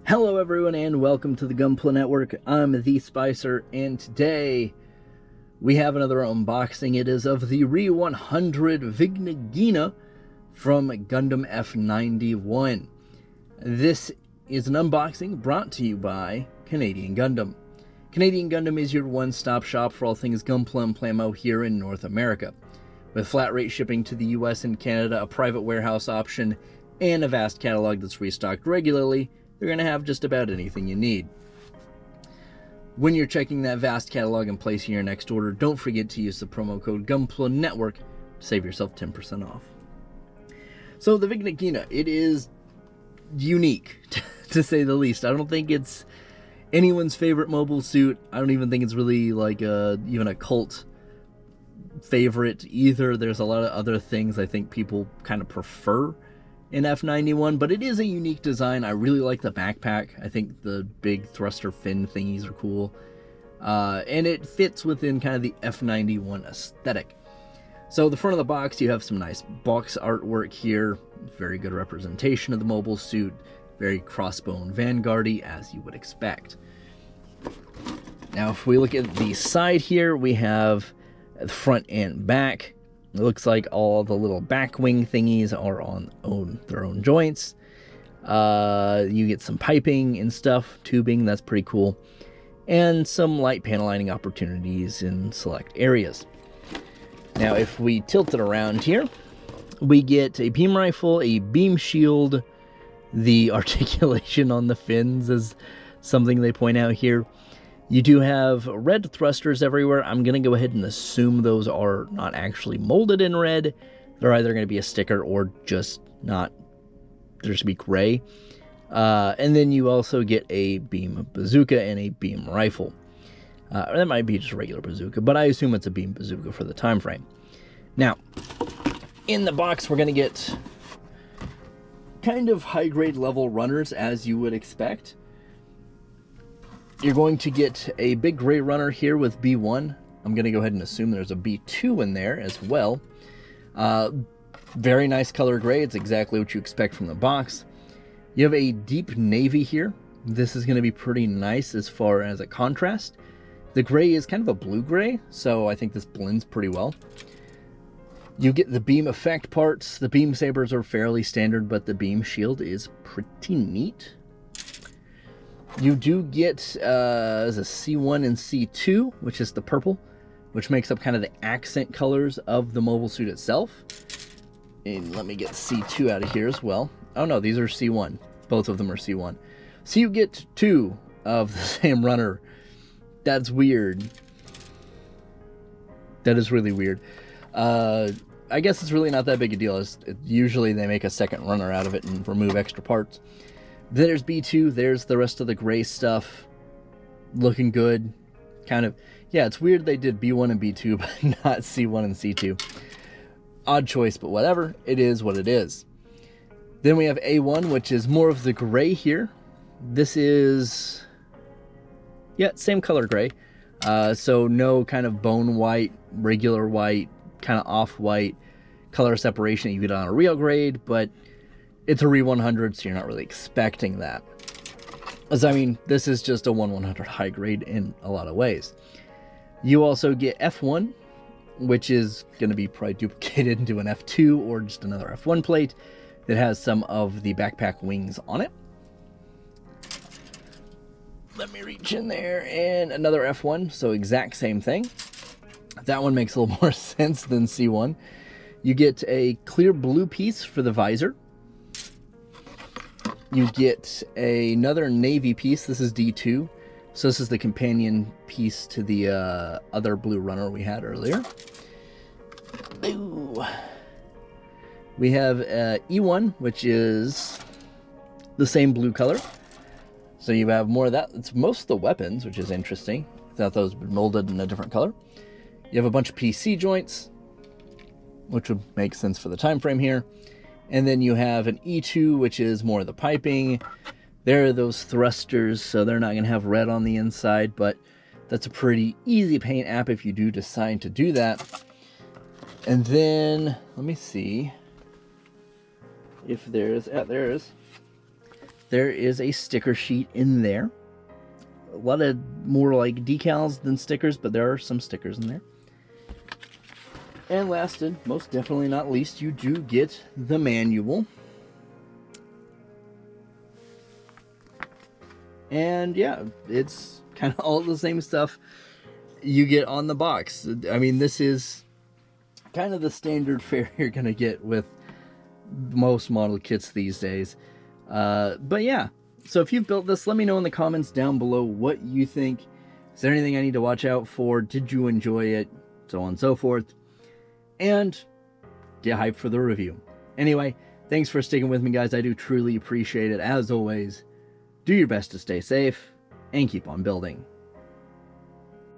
Hello everyone and welcome to the Gunpla Network. I'm the Spicer and today we have another unboxing. It is of the XM-07 Vigna Ghina from Gundam F91. This is an unboxing brought to you by Canadian Gundam. Canadian Gundam is your one-stop shop for all things Gunpla and Plamo here in North America. With flat rate shipping to the US and Canada, a private warehouse option, and a vast catalog that's restocked regularly, you're going to have just about anything you need. When you're checking that vast catalog and placing your next order, don't forget to use the promo code Gunpla Network to save yourself 10% off. So the Vigna Ghina, it is unique to say the least. I don't think it's anyone's favorite mobile suit. I don't even think it's really like even a cult favorite either. There's a lot of other things I think people kind of prefer in F91, but it is a unique design. I really like the backpack. I think the big thruster fin thingies are cool. And it fits within kind of the F91 aesthetic. So the front of the box, you have some nice box artwork here. Very good representation of the mobile suit. Very crossbone vanguardy, as you would expect. Now, if we look at the side here, we have the front and back. It looks like all the little back wing thingies are on their own joints. You get some piping and stuff, tubing, that's pretty cool. And some light panel lining opportunities in select areas. Now, if we tilt it around here, we get a beam rifle, a beam shield. The articulation on the fins is something they point out here. You do have red thrusters everywhere. I'm going to go ahead and assume those are not actually molded in red. They're either going to be a sticker or just not. They're just be gray. And then you also get a beam bazooka and a beam rifle. That might be just a regular bazooka, but I assume it's a beam bazooka for the time frame. Now, in the box, we're going to get kind of high-grade level runners, as you would expect. You're going to get a big gray runner here with B1. I'm going to go ahead and assume there's a B2 in there as well. Very nice color gray. It's exactly what you expect from the box. You have a deep navy here. This is going to be pretty nice as far as a contrast. The gray is kind of a blue gray, so I think this blends pretty well. You get the beam effect parts. The beam sabers are fairly standard, but the beam shield is pretty neat. You do get a C1 and C2, which is the purple, which makes up kind of the accent colors of the mobile suit itself. And let me get C2 out of here as well. Oh no, these are C1. Both of them are C1. So you get two of the same runner. That's weird. That is really weird. I guess it's really not that big a deal. Usually they make a second runner out of it and remove extra parts. There's B2, there's the rest of the gray stuff. Looking good. Kind of, yeah, it's weird they did B1 and B2, but not C1 and C2. Odd choice, but whatever. It is what it is. Then we have A1, which is more of the gray here. This is, yeah, same color gray. So no kind of bone white, regular white, kind of off-white color separation that you get on a real grade, but it's a Re-100, so you're not really expecting that. As I mean, this is just a 1/100 high grade in a lot of ways. You also get F1, which is going to be probably duplicated into an F2 or just another F1 plate that has some of the backpack wings on it. Let me reach in there, and another F1, so exact same thing. That one makes a little more sense than C1. You get a clear blue piece for the visor. You get another navy piece. This is D2. So this is the companion piece to the other blue runner we had earlier. Ooh. We have E1, which is the same blue color. So you have more of that. It's most of the weapons, which is interesting. I thought those were molded in a different color. You have a bunch of PC joints, which would make sense for the time frame here. And then you have an E2, which is more of the piping. There are those thrusters, so they're not going to have red on the inside, but that's a pretty easy paint app if you do decide to do that. And then, let me see if there's, there is. there is a sticker sheet in there. A lot of more like decals than stickers, but there are some stickers in there. And last and most definitely not least, you do get the manual. And yeah, it's kind of all the same stuff you get on the box. I mean, this is kind of the standard fare you're going to get with most model kits these days. But yeah, so if you've built this, let me know in the comments down below what you think. Is there anything I need to watch out for? Did you enjoy it? So on and so forth. And get hyped for the review. Anyway, thanks for sticking with me, guys. I do truly appreciate it. As always, do your best to stay safe and keep on building.